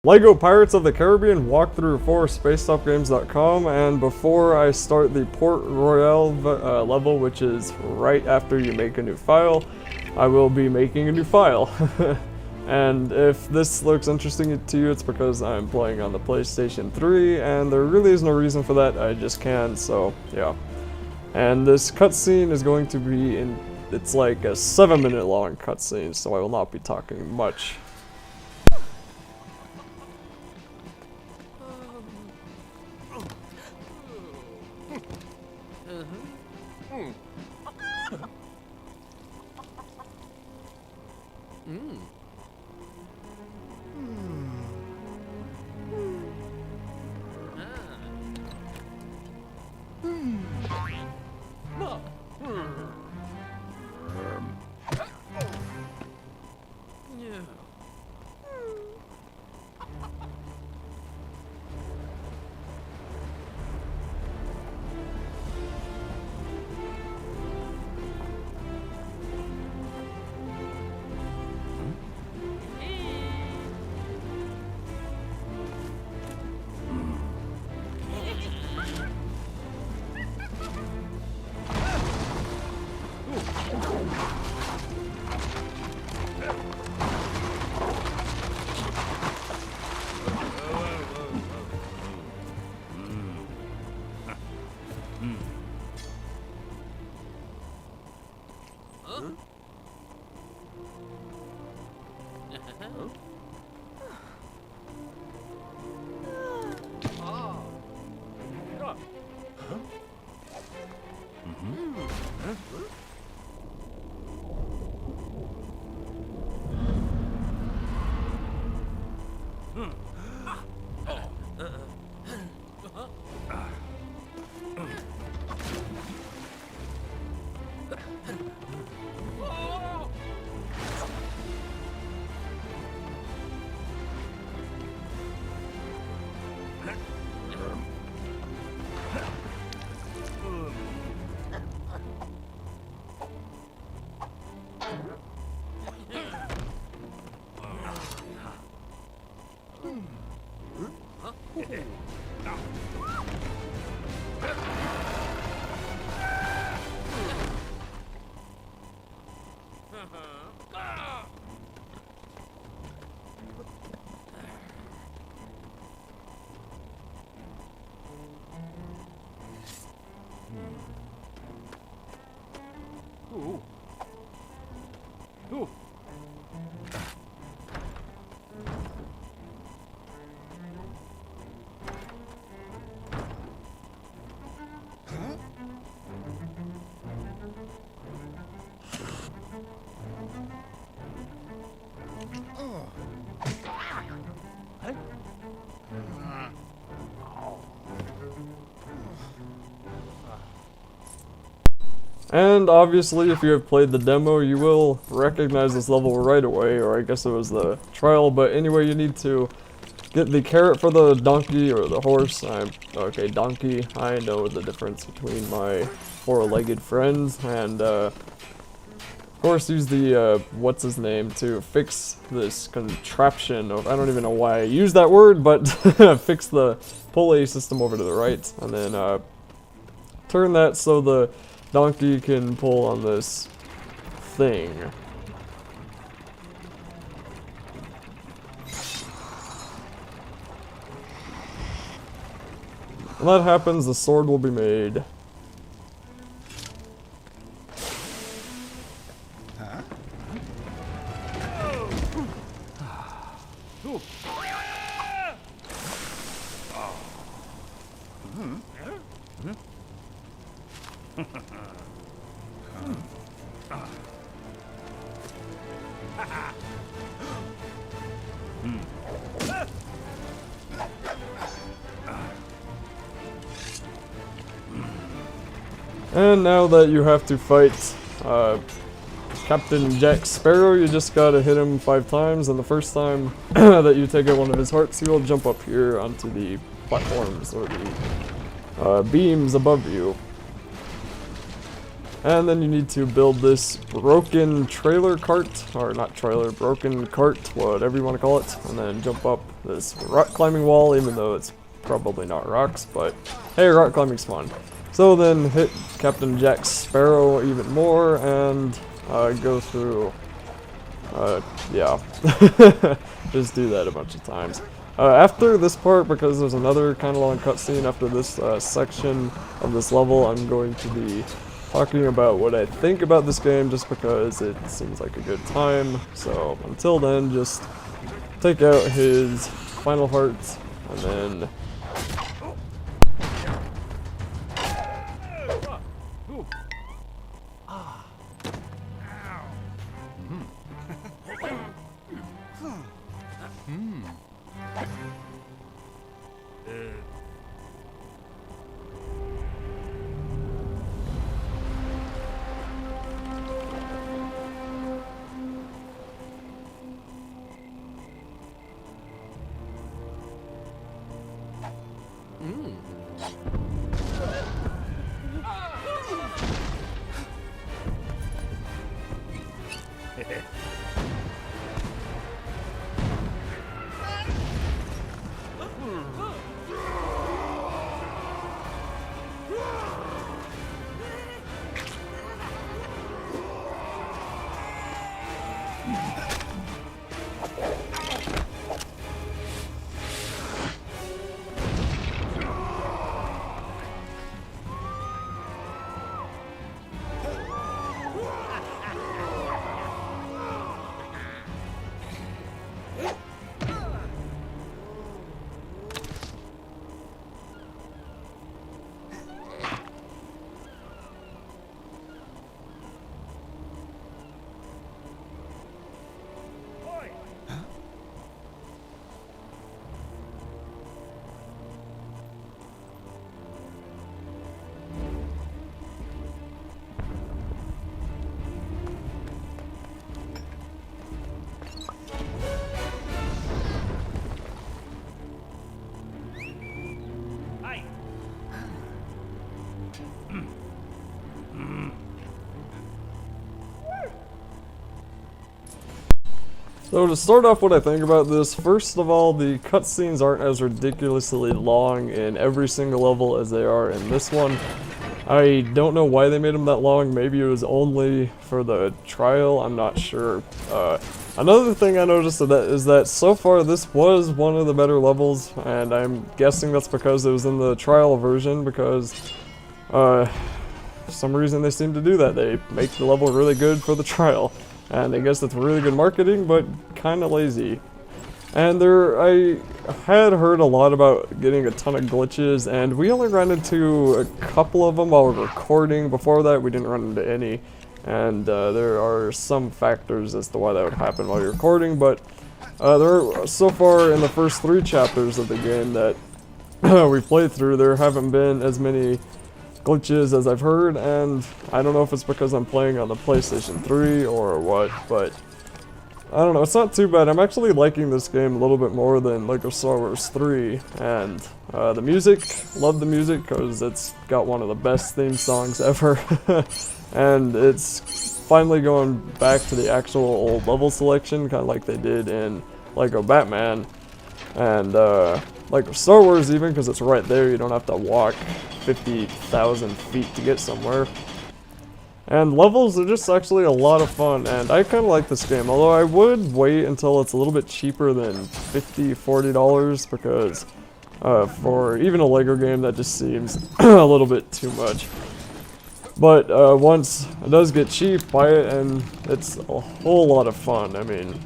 LEGO Pirates of the Caribbean walkthrough for SpacedTopGames.com, and before I start the Port Royale level, which is right after you make a new file, I will be making a new file. And if this looks interesting to you, it's because I'm playing on the PlayStation 3, and there really is no reason for that, I just can, so yeah. And this cutscene is going to be it's like a 7-minute long cutscene, so I will not be talking much. And obviously, if you have played the demo, you will recognize this level right away, or I guess it was the trial, but anyway, you need to get the carrot for the donkey, or the horse. Okay, donkey. I know the difference between my four-legged friends, and of course use the, what's his name, to fix this contraption of, I don't even know why I use that word, but fix the pulley system over to the right, and then turn that so the donkey can pull on this thing. When that happens, the sword will be made. And now that you have to fight Captain Jack Sparrow, you just gotta hit him 5 times, and the first time that you take out one of his hearts, he will jump up here onto the platforms or the beams above you. And then you need to build this broken trailer cart, or not trailer, broken cart, whatever you want to call it, and then jump up this rock climbing wall, even though it's probably not rocks, but hey, rock climbing's fun. So then hit Captain Jack Sparrow even more, and go through, yeah, just do that a bunch of times. After this part, because there's another kind of long cutscene after this section of this level, I'm going to be talking about what I think about this game, just because it seems like a good time. So until then, just take out his final heart, and then so to start off what I think about this, first of all, the cutscenes aren't as ridiculously long in every single level as they are in this one. I don't know why they made them that long. Maybe it was only for the trial, I'm not sure. Another thing I noticed is that so far this was one of the better levels, and I'm guessing that's because it was in the trial version, because for some reason they seem to do that. They make the level really good for the trial. And I guess it's really good marketing, but kind of lazy. And I had heard a lot about getting a ton of glitches, and we only ran into a couple of them while we were recording. Before that, we didn't run into any. And there are some factors as to why that would happen while you're recording, but so far in the first 3 chapters of the game that we played through, there haven't been as many glitches as I've heard, and I don't know if it's because I'm playing on the PlayStation 3 or what, but I don't know, it's not too bad. I'm actually liking this game a little bit more than Lego Star Wars 3, and the music, love the music because it's got one of the best theme songs ever, and it's finally going back to the actual old level selection, kind of like they did in Lego Batman, and Lego Star Wars even, because it's right there, you don't have to walk 50,000 feet to get somewhere. And levels are just actually a lot of fun, and I kind of like this game, although I would wait until it's a little bit cheaper than $50, $40, because for even a Lego game that just seems a little bit too much. But once it does get cheap, buy it, and it's a whole lot of fun. I mean,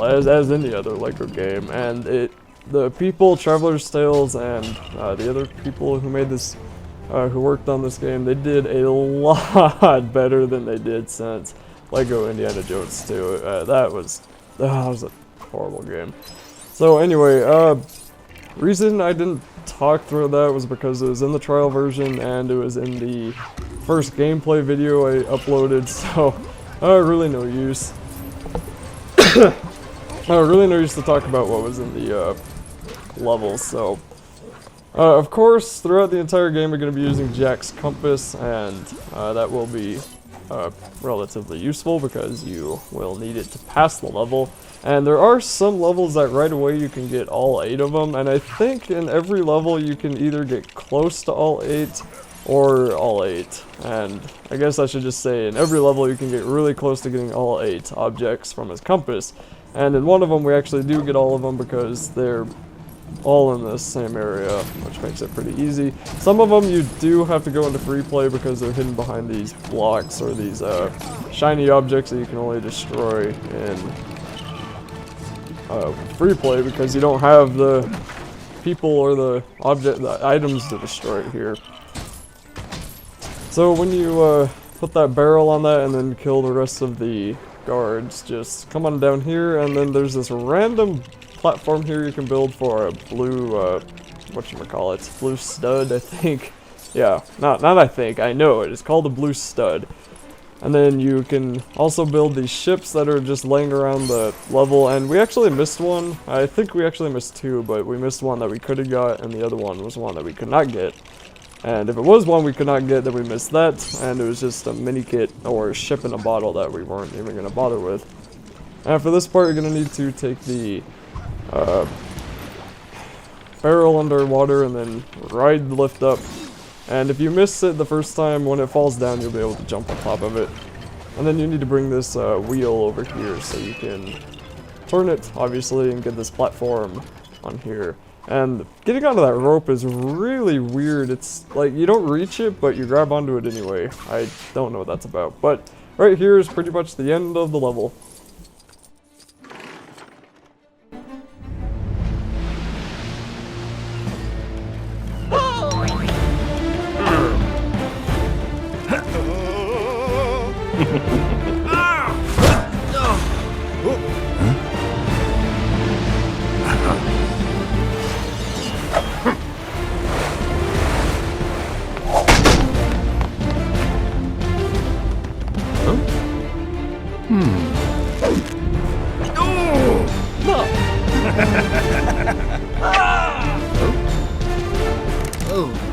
as any other Lego game, and the people, Traveler's Tales, and the other people who made this, who worked on this game, they did a lot better than they did since Lego Indiana Jones 2. That was a horrible game. So anyway, reason I didn't talk through that was because it was in the trial version and it was in the first gameplay video I uploaded, so really no use. Really no use to talk about what was in the levels. So of course, throughout the entire game, we're going to be using Jack's compass, and that will be relatively useful because you will need it to pass the level. And there are some levels that right away you can get all 8 of them, and I think in every level you can either get close to all 8 or all 8. And I guess I should just say in every level you can get really close to getting all 8 objects from his compass. And in one of them we actually do get all of them because they're all in the same area, which makes it pretty easy. Some of them you do have to go into free play because they're hidden behind these blocks or these shiny objects that you can only destroy in free play because you don't have the people or the items to destroy it here. So when you put that barrel on that and then kill the rest of the guards, just come on down here, and then there's this random platform here you can build for a blue, whatchamacallit, blue stud, I think. Yeah, not I think, I know it. It's called a blue stud. And then you can also build these ships that are just laying around the level, and we actually missed one. I think we actually missed 2, but we missed one that we could have got, and the other one was one that we could not get. And if it was one we could not get, then we missed that, and it was just a mini kit or a ship in a bottle that we weren't even going to bother with. And for this part, you're going to need to take the barrel underwater and then ride the lift up. And if you miss it the first time, when it falls down, you'll be able to jump on top of it. And then you need to bring this wheel over here so you can turn it, obviously, and get this platform on here. And getting onto that rope is really weird. It's like you don't reach it, but you grab onto it anyway. I don't know what that's about. But right here is pretty much the end of the level. Oh.